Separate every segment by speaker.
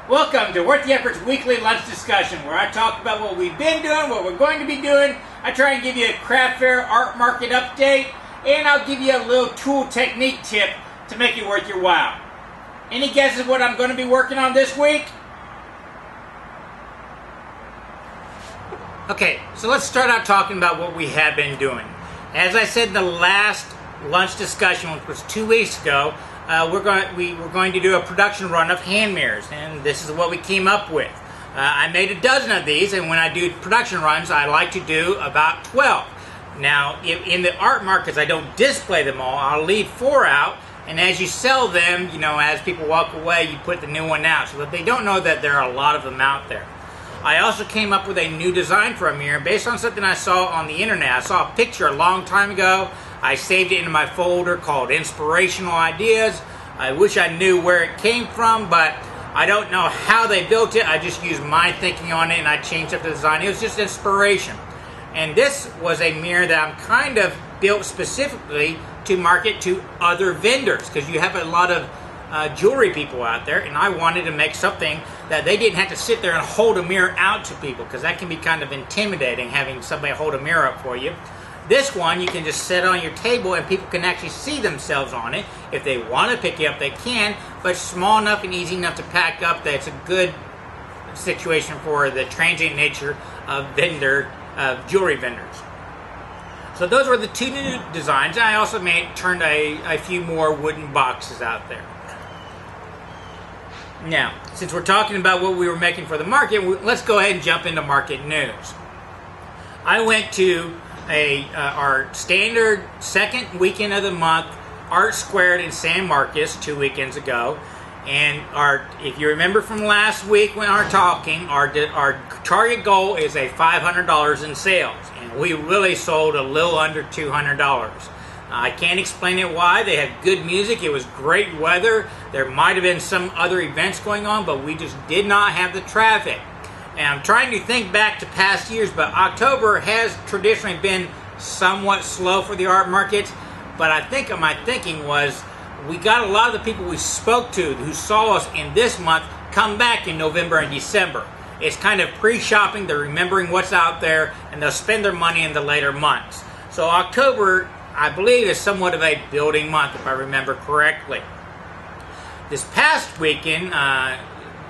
Speaker 1: Welcome to Worth the Effort's weekly lunch discussion, where I talk about what we've been doing, what we're going to be doing. I try and give you a craft fair art market update, and I'll give you a little tool technique tip to make it worth your while. Any guesses what I'm going to be working on this week? Okay, so let's start out talking about what we have been doing. As I said in the last lunch discussion, which was 2 weeks ago, we were going to do a production run of hand mirrors, and this is what we came up with. I made a dozen of these, and when I do production runs, I like to do about 12. Now, in the art markets, I don't display them all. I'll leave 4 out, and as you sell them, as people walk away, you put the new one out, so that they don't know that there are a lot of them out there. I also came up with a new design for a mirror based on something I saw on the internet. I saw a picture a long time ago. I saved it into my folder called Inspirational Ideas. I wish I knew where it came from, but I don't know how they built it. I just used my thinking on it and I changed up the design. It was just inspiration. And this was a mirror that I'm kind of built specifically to market to other vendors, because you have a lot of jewelry people out there, and I wanted to make something that they didn't have to sit there and hold a mirror out to people, because that can be kind of intimidating, having somebody hold a mirror up for you. This one you can just set on your table and people can actually see themselves on it. If they want to pick it up, they can, but small enough and easy enough to pack up that it's a good situation for the transient nature of jewelry vendors. So those were the 2 new designs. I also turned a few more wooden boxes out there. Now, since we're talking about what we were making for the market, let's go ahead and jump into market news. I went to our standard second weekend of the month Art Squared in San Marcos 2 weekends ago, and if you remember from last week when our target goal is a $500 in sales, and we really sold a little under $200. I can't explain it why. They had good music. It was great weather. There might have been some other events going on, but we just did not have the traffic. And I'm trying to think back to past years, but October has traditionally been somewhat slow for the art markets. But I think my thinking was we got a lot of the people we spoke to who saw us in this month come back in November and December. It's kind of pre-shopping. They're remembering what's out there, and they'll spend their money in the later months. So October, I believe, is somewhat of a building month, if I remember correctly. This past weekend,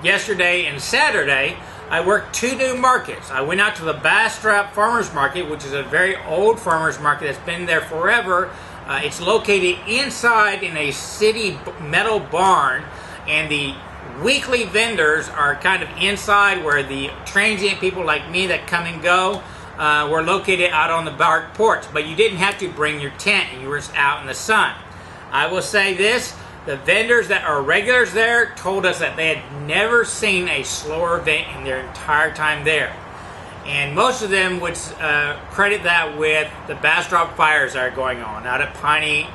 Speaker 1: yesterday and Saturday, I worked 2 new markets. I went out to the Bastrop Farmers Market, which is a very old farmers market that's been there forever. It's located inside in a city metal barn, and the weekly vendors are kind of inside, where the transient people like me that come and go were located out on the back porch. But you didn't have to bring your tent, and you were just out in the sun. I will say this. The vendors that are regulars there told us that they had never seen a slower event in their entire time there. And most of them would credit that with the Bastrop fires that are going on out at Piney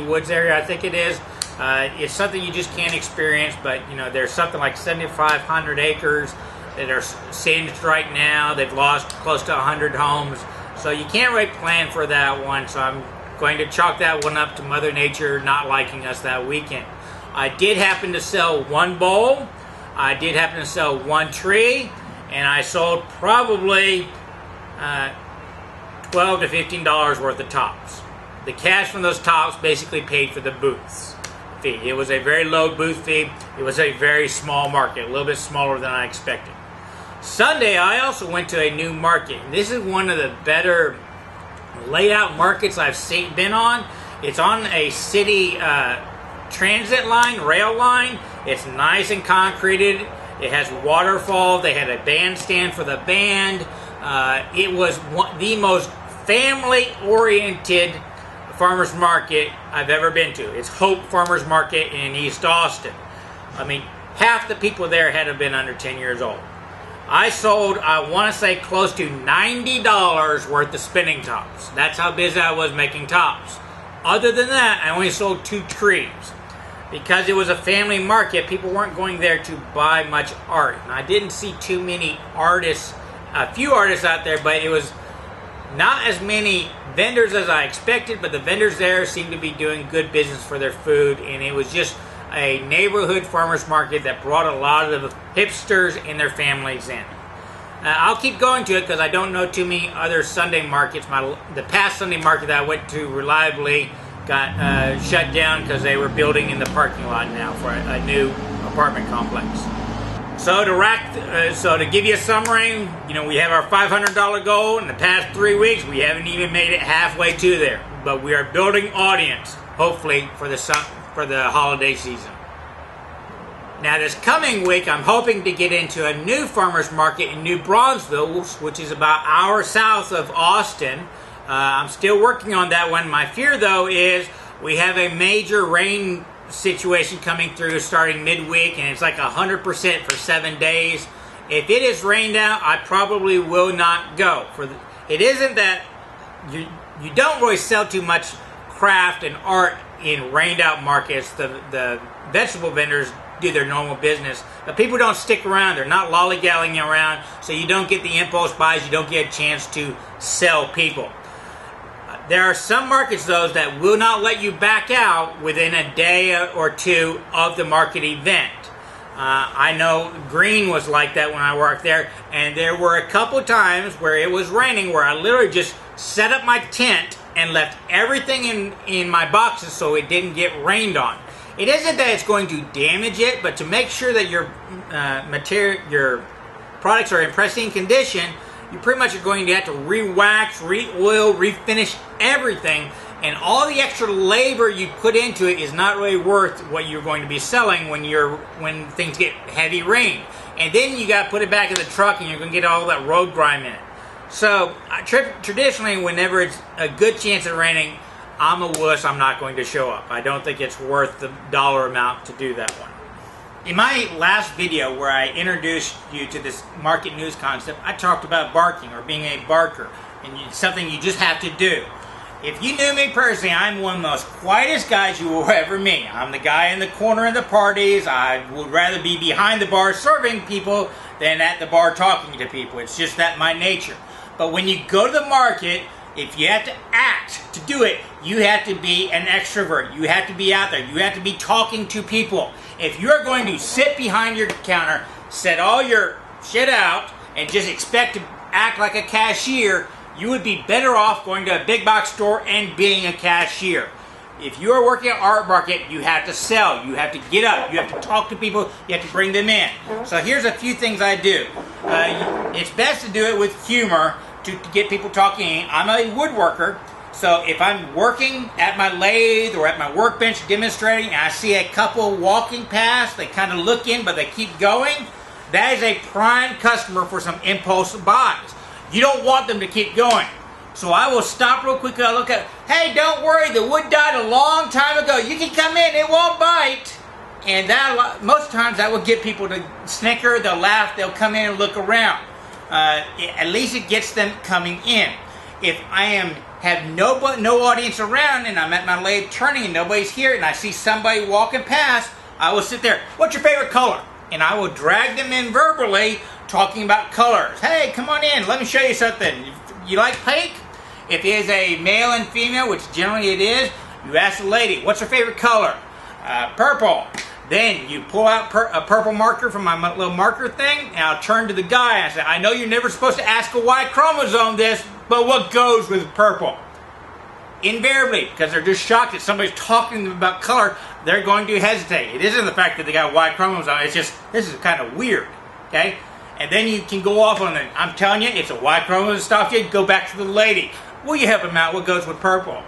Speaker 1: Woods area, I think it is. It's something you just can't experience, but there's something like 7,500 acres that are singed right now. They've lost close to 100 homes. So you can't really plan for that one, so I'm going to chalk that one up to Mother Nature not liking us that weekend. I did happen to sell 1 bowl. I did happen to sell 1 tree, and I sold probably $12 to $15 worth of tops. The cash from those tops basically paid for the booths fee. It was a very low booth fee. It was a very small market, a little bit smaller than I expected. Sunday, I also went to a new market. This is one of the better layout markets I've been on. It's on a city transit line, rail line. It's nice and concreted. It has waterfall. They had a bandstand for the band. It was the most family-oriented farmers market I've ever been to. It's Hope Farmers Market in East Austin. I mean, half the people there had to have been under 10 years old. I sold, I want to say, close to $90 worth of spinning tops. That's how busy I was making tops. Other than that, I only sold 2 trees. Because it was a family market, people weren't going there to buy much art. And I didn't see too many artists, a few artists out there, but it was not as many vendors as I expected, but the vendors there seemed to be doing good business for their food, and it was just a neighborhood farmers market that brought a lot of hipsters and their families in. I'll keep going to it because I don't know too many other Sunday markets. The past Sunday market that I went to reliably got shut down because they were building in the parking lot now for a new apartment complex. So to give you a summary, we have our $500 goal. In the past 3 weeks, we haven't even made it halfway to there, but we are building audience, hopefully for the holiday season. Now this coming week, I'm hoping to get into a new farmers market in New Braunfels, which is about an hour south of Austin. I'm still working on that one. My fear, though, is we have a major rain situation coming through starting midweek, and it's like 100% for 7 days. If it is rained out, I probably will not go. It isn't that you don't really sell too much craft and art in rained out markets. The vegetable vendors do their normal business, but people don't stick around. They're not lollygagging around, so you don't get the impulse buys. You don't get a chance to sell people. There are some markets, though, that will not let you back out within a day or two of the market event. I know Green was like that when I worked there, and there were a couple times where it was raining where I literally just set up my tent and left everything in my boxes so it didn't get rained on. It isn't that it's going to damage it, but to make sure that your products are in pristine condition, you pretty much are going to have to re-wax, re-oil, refinish everything, and all the extra labor you put into it is not really worth what you're going to be selling when things get heavy rain. And then you got to put it back in the truck, and you're going to get all that road grime in it. So traditionally, whenever it's a good chance of raining, I'm a wuss. I'm not going to show up. I don't think it's worth the dollar amount to do that one. In my last video where I introduced you to this market news concept, I talked about barking or being a barker, and it's something you just have to do. If you knew me personally, I'm one of the most quietest guys you will ever meet. I'm the guy in the corner of the parties. I would rather be behind the bar serving people than at the bar talking to people. It's just that my nature. But when you go to the market, if you have to act to do it, you have to be an extrovert. You have to be out there. You have to be talking to people. If you're going to sit behind your counter, set all your shit out, and just expect to act like a cashier, you would be better off going to a big box store and being a cashier. If you are working at art market, you have to sell. You have to get up. You have to talk to people. You have to bring them in. So here's a few things I do. It's best to do it with humor to get people talking. I'm a woodworker, so if I'm working at my lathe or at my workbench demonstrating and I see a couple walking past, they kind of look in but they keep going, that is a prime customer for some impulse buys. You don't want them to keep going. So I will stop real quick and I look at, hey, don't worry, the wood died a long time ago. You can come in, it won't bite. And that, most times that will get people to snicker, they'll laugh, they'll come in and look around. At least it gets them coming in. If I have no audience around and I'm at my lathe turning and nobody's here and I see somebody walking past, I will sit there, what's your favorite color? And I will drag them in verbally talking about colors. Hey, come on in, let me show you something. You like pink? If it is a male and female, which generally it is, you ask the lady, what's her favorite color? Purple. Then you pull out a purple marker from my little marker thing, and I'll turn to the guy and I say, I know you're never supposed to ask a Y chromosome this, but what goes with purple? Invariably, because they're just shocked that somebody's talking to them about color, they're going to hesitate. It isn't the fact that they got a Y chromosome, it's just, this is kind of weird, okay? And then you can go off on it. I'm telling you, it's a Y chromosome stuff, you go back to the lady. Will you help them out? What goes with purple?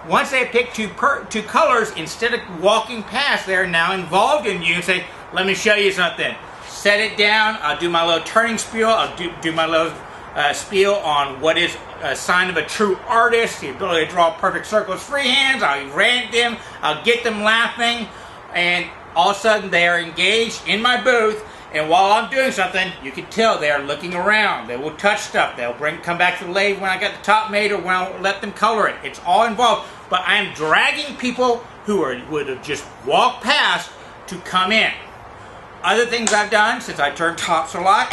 Speaker 1: Once they pick two colors, instead of walking past, they're now involved in you and say, let me show you something. Set it down. I'll do my little turning spiel. I'll do my little spiel on what is a sign of a true artist, the ability to draw perfect circles freehands. I'll rant them. I'll get them laughing. And all of a sudden, they are engaged in my booth. And while I'm doing something, you can tell they are looking around. They will touch stuff. They'll come back to the lathe when I got the top made or when I let them color it. It's all involved. But I am dragging people who would have just walked past to come in. Other things I've done since I turn tops a lot,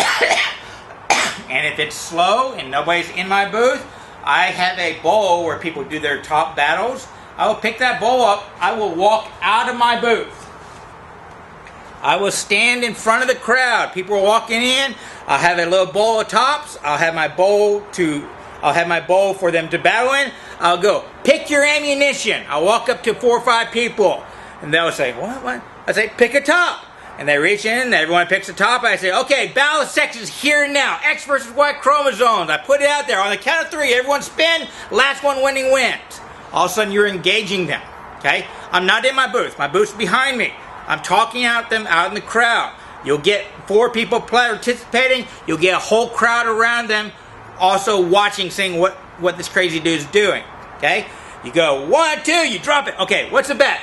Speaker 1: and if it's slow and nobody's in my booth, I have a bowl where people do their top battles. I will pick that bowl up. I will walk out of my booth. I will stand in front of the crowd. People are walking in. I'll have a little bowl of tops. I'll have my bowl for them to battle in. I'll go, pick your ammunition. I'll walk up to 4 or 5 people, and they'll say, what? I say, pick a top. And they reach in, and everyone picks a top. I say, okay, battle of sexes here and now. X versus Y chromosomes. I put it out there. On the count of 3, everyone spin. Last one winning wins. All of a sudden, you're engaging them. Okay? I'm not in my booth. My booth's behind me. I'm talking out them out in the crowd. You'll get 4 people participating. You'll get a whole crowd around them also watching, seeing what this crazy dude's doing. Okay? You go, 1, 2, you drop it. Okay, what's the bet?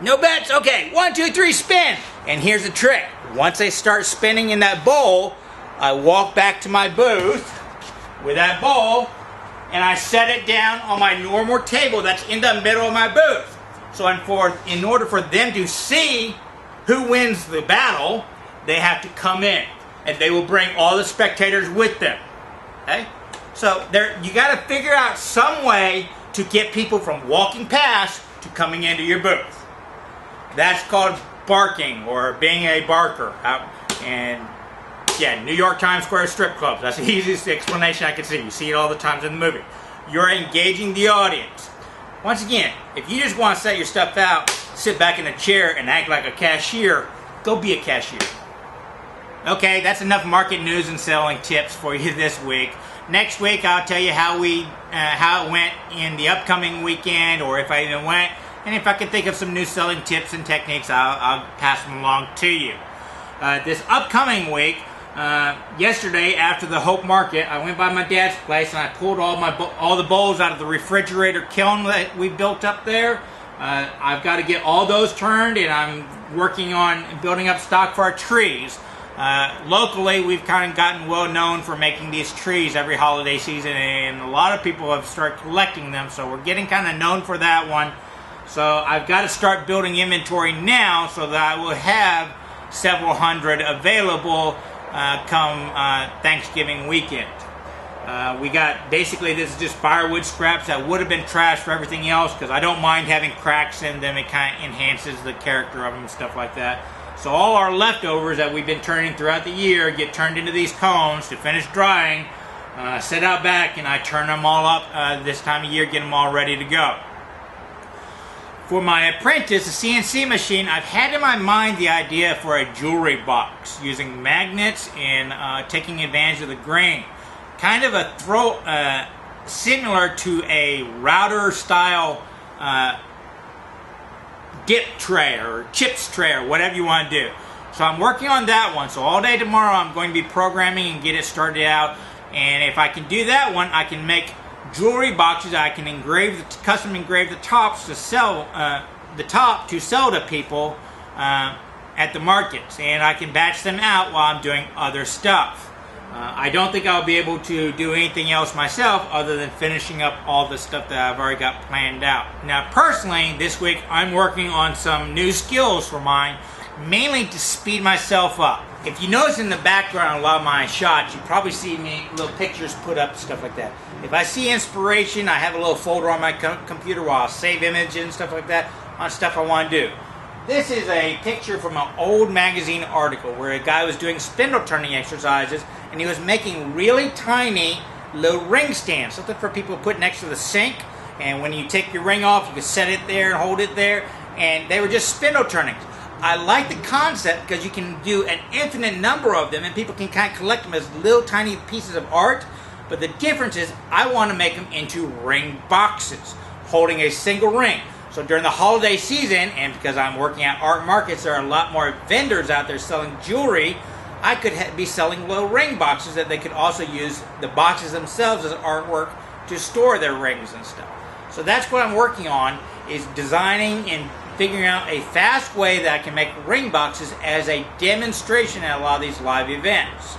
Speaker 1: No bets? Okay, 1, 2, 3, spin. And here's the trick. Once they start spinning in that bowl, I walk back to my booth with that bowl, and I set it down on my normal table that's in the middle of my booth. So in order for them to see who wins the battle, they have to come in, and they will bring all the spectators with them. Okay? So you got to figure out some way to get people from walking past to coming into your booth. That's called barking, or being a barker. And yeah, New York Times Square strip clubs. That's the easiest explanation I can see. You see it all the times in the movie. You're engaging the audience. Once again, if you just want to set your stuff out, sit back in a chair and act like a cashier, go be a cashier. Okay, that's enough market news and selling tips for you this week. Next week, I'll tell you how it went in the upcoming weekend, or if I even went. And if I can think of some new selling tips and techniques, I'll pass them along to you. This upcoming week, yesterday after the Hope Market, I went by my dad's place and I pulled all the bowls out of the refrigerator kiln that we built up there. I've got to get all those turned, and I'm working on building up stock for our trees. Locally, we've kind of gotten well known for making these trees every holiday season, and a lot of people have started collecting them, so we're getting kind of known for that one. So I've got to start building inventory now so that I will have several hundred available come Thanksgiving weekend. We got, basically this is just firewood scraps that would have been trash for everything else, because I don't mind having cracks in them. It kind of enhances the character of them and stuff like that. So all our leftovers that we've been turning throughout the year get turned into these cones to finish drying, set out back, and I turn them all up this time of year, get them all ready to go. For my apprentice, a CNC machine, I've had in my mind the idea for a jewelry box using magnets and taking advantage of the grain. Kind of a similar to a router style dip tray or chips tray or whatever you want to do. So I'm working on that one. So all day tomorrow I'm going to be programming and get it started out. And if I can do that one, I can make jewelry boxes. I can custom engrave the tops to sell to people at the markets, and I can batch them out while I'm doing other stuff. I don't think I'll be able to do anything else myself other than finishing up all the stuff that I've already got planned out. Now, personally, this week I'm working on some new skills for mine, mainly to speed myself up. If you notice in the background a lot of my shots, you probably see me little pictures put up, stuff like that. If I see inspiration, I have a little folder on my computer while I save images and stuff like that on stuff I want to do. This is a picture from an old magazine article where a guy was doing spindle turning exercises, and he was making really tiny little ring stands, something for people to put next to the sink, and when you take your ring off, you can set it there and hold it there, and they were just spindle turnings. I like the concept because you can do an infinite number of them, and people can kind of collect them as little tiny pieces of art. But the difference is I want to make them into ring boxes, holding a single ring. So during the holiday season, and because I'm working at art markets, there are a lot more vendors out there selling jewelry. I could be selling little ring boxes that they could also use the boxes themselves as artwork to store their rings and stuff. So that's what I'm working on, is designing and figuring out a fast way that I can make ring boxes as a demonstration at a lot of these live events.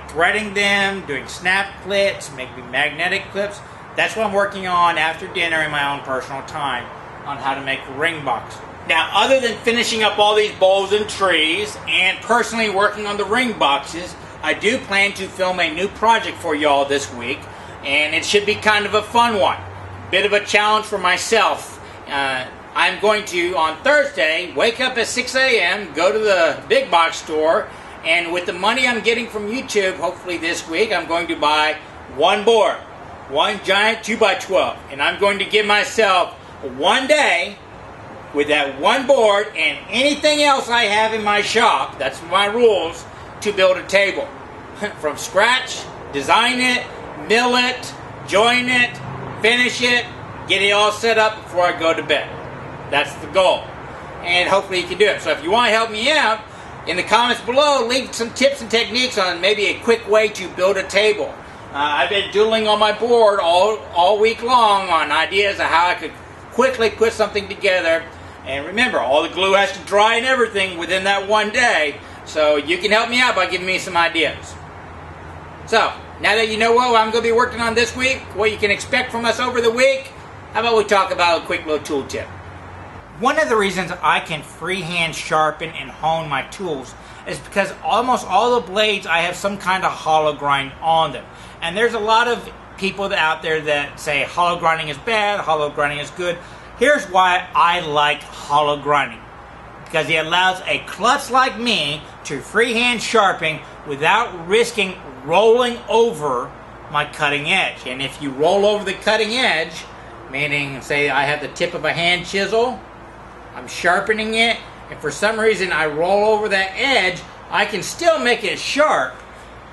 Speaker 1: Threading them, doing snap clips, making magnetic clips. That's what I'm working on after dinner in my own personal time on how to make ring boxes. Now, other than finishing up all these bowls and trees and personally working on the ring boxes, I do plan to film a new project for y'all this week, and it should be kind of a fun one. Bit of a challenge for myself. I'm going to, on Thursday, wake up at 6 a.m., go to the big box store, and with the money I'm getting from YouTube, hopefully this week, I'm going to buy one board, one giant 2x12, and I'm going to give myself one day with that one board and anything else I have in my shop, that's my rules, to build a table. From scratch, design it, mill it, join it, finish it, get it all set up before I go to bed. That's the goal. And hopefully you can do it. So if you want to help me out, in the comments below, leave some tips and techniques on maybe a quick way to build a table. I've been doodling on my board all week long on ideas of how I could quickly put something together. And remember, all the glue has to dry and everything within that one day. So you can help me out by giving me some ideas. So, now that you know what I'm going to be working on this week, what you can expect from us over the week, how about we talk about a quick little tool tip. One of the reasons I can freehand sharpen and hone my tools is because almost all the blades I have some kind of hollow grind on them. And there's a lot of people out there that say hollow grinding is bad, hollow grinding is good. Here's why I like hollow grinding. Because it allows a klutz like me to freehand sharpen without risking rolling over my cutting edge. And if you roll over the cutting edge, meaning say I have the tip of a hand chisel, I'm sharpening it, and for some reason I roll over that edge, I can still make it sharp,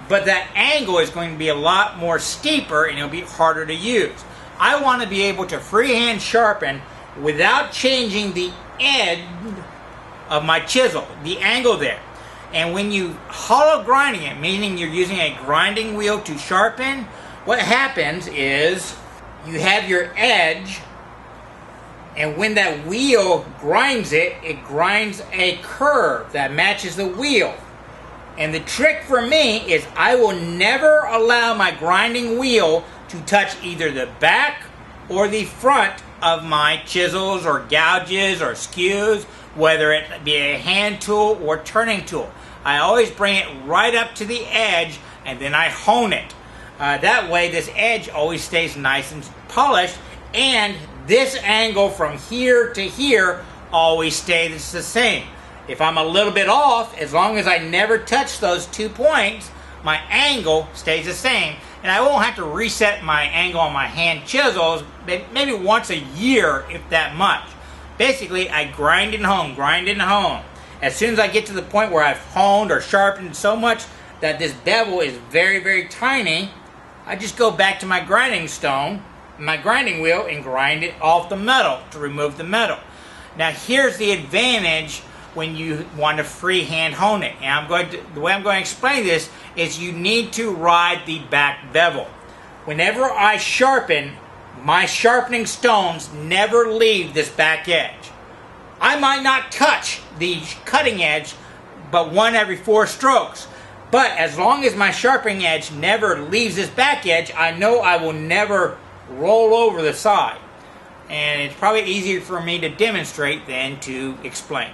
Speaker 1: but that angle is going to be a lot more steeper and it'll be harder to use. I want to be able to freehand sharpen without changing the edge of my chisel, the angle there. And when you hollow grinding it, meaning you're using a grinding wheel to sharpen, what happens is you have your edge, and when that wheel grinds it, it grinds a curve that matches the wheel. And the trick for me is I will never allow my grinding wheel to touch either the back or the front of my chisels or gouges or skews, whether it be a hand tool or turning tool. I always bring it right up to the edge and then I hone it. That way this edge always stays nice and polished, and this angle from here to here always stays the same. If I'm a little bit off, as long as I never touch those 2 points, my angle stays the same. And I won't have to reset my angle on my hand chisels maybe once a year, if that much. Basically, I grind and hone, grind and hone. As soon as I get to the point where I've honed or sharpened so much that this bevel is very, very tiny, I just go back to my grinding stone, my grinding wheel, and grind it off the metal to remove the metal. Now here's the advantage when you want to freehand hone it. And the way I'm going to explain this is you need to ride the back bevel. Whenever I sharpen, my sharpening stones never leave this back edge. I might not touch the cutting edge but one every 4 strokes. But as long as my sharpening edge never leaves this back edge, I know I will never roll over the side. And it's probably easier for me to demonstrate than to explain.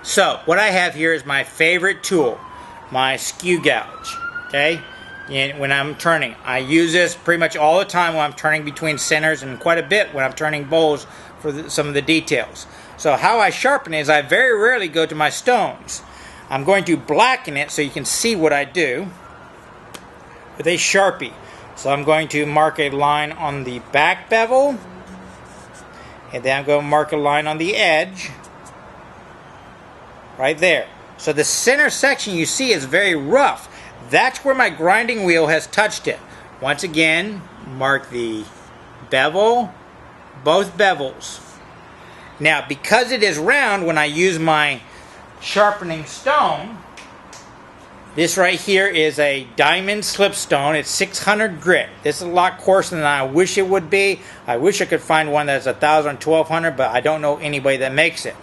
Speaker 1: So what I have here is my favorite tool, my skew gouge. Okay? And when I'm turning, I use this pretty much all the time when I'm turning between centers, and quite a bit when I'm turning bowls for some of the details. So how I sharpen is I very rarely go to my stones. I'm going to blacken it so you can see what I do with a Sharpie. So I'm going to mark a line on the back bevel, and then I'm going to mark a line on the edge right there. So the center section you see is very rough. That's where my grinding wheel has touched it. Once again, mark the bevel, both bevels. Now, because it is round, when I use my sharpening stone, this right here is a diamond slipstone. It's 600 grit. This is a lot coarser than I wish it would be. I wish I could find one that's 1,000, 1,200, but I don't know anybody that makes it.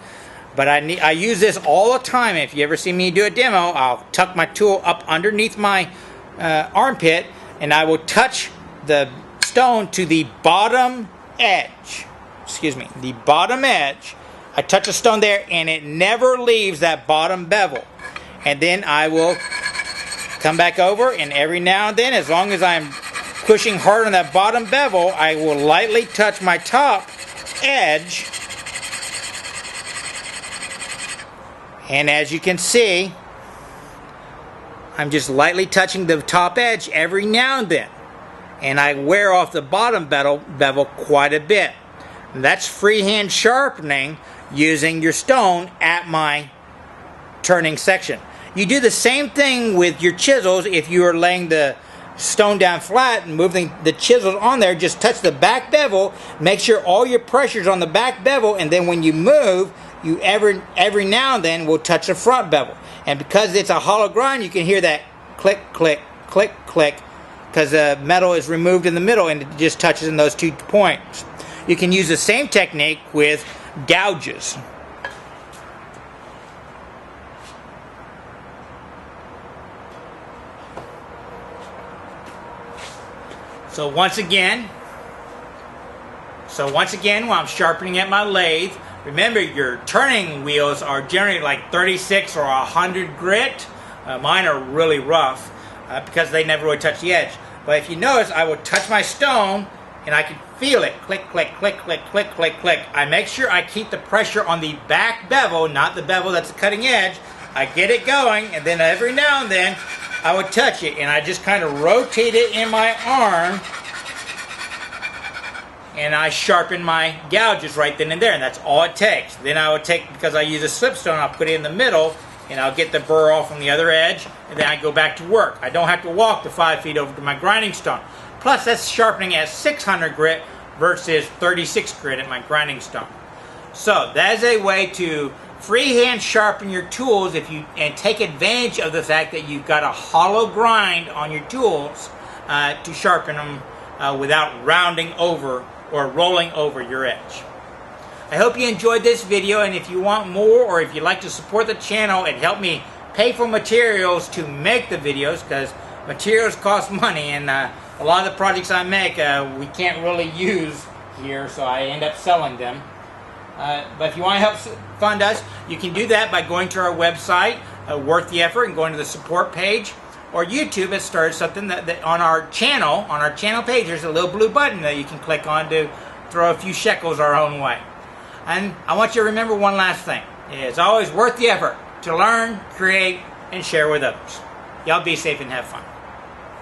Speaker 1: But I use this all the time. If you ever see me do a demo, I'll tuck my tool up underneath my armpit, and I will touch the stone to the bottom edge. Excuse me, the bottom edge. I touch a stone there, and it never leaves that bottom bevel. And then I will come back over, and every now and then, as long as I'm pushing hard on that bottom bevel, I will lightly touch my top edge And as you can see, I'm just lightly touching the top edge every now and then. And I wear off the bottom bevel quite a bit. And that's freehand sharpening using your stone at my turning section. You do the same thing with your chisels. If you are laying the stone down flat and moving the chisels on there, just touch the back bevel, make sure all your pressure's on the back bevel, and then when you move, you every now and then will touch the front bevel. And because it's a hollow grind, you can hear that click, click, click, click, because the metal is removed in the middle and it just touches in those 2 points. You can use the same technique with gouges. So once again, while I'm sharpening at my lathe, remember your turning wheels are generally like 36 or 100 grit. Mine are really rough because they never really touch the edge. But if you notice, I will touch my stone and I can feel it. Click, click, click, click, click, click, click. I make sure I keep the pressure on the back bevel, not the bevel that's the cutting edge. I get it going, and then every now and then I would touch it, and I just kind of rotate it in my arm, and I sharpen my gouges right then and there, and that's all it takes. Then I would take, because I use a slipstone, I'll put it in the middle, and I'll get the burr off on the other edge, and then I go back to work. I don't have to walk the 5 feet over to my grinding stone. Plus, that's sharpening at 600 grit versus 36 grit at my grinding stone. So that is a way to freehand sharpen your tools and take advantage of the fact that you've got a hollow grind on your tools to sharpen them without rounding over or rolling over your edge. I hope you enjoyed this video, and if you want more, or if you'd like to support the channel and help me pay for materials to make the videos, because materials cost money, and a lot of the projects I make we can't really use here, so I end up selling them. But if you want to help fund us, you can do that by going to our website, Worth the Effort, and going to the support page. Or YouTube has started something that on our channel page, there's a little blue button that you can click on to throw a few shekels our own way. And I want you to remember one last thing. It's always worth the effort to learn, create, and share with others. Y'all be safe and have fun.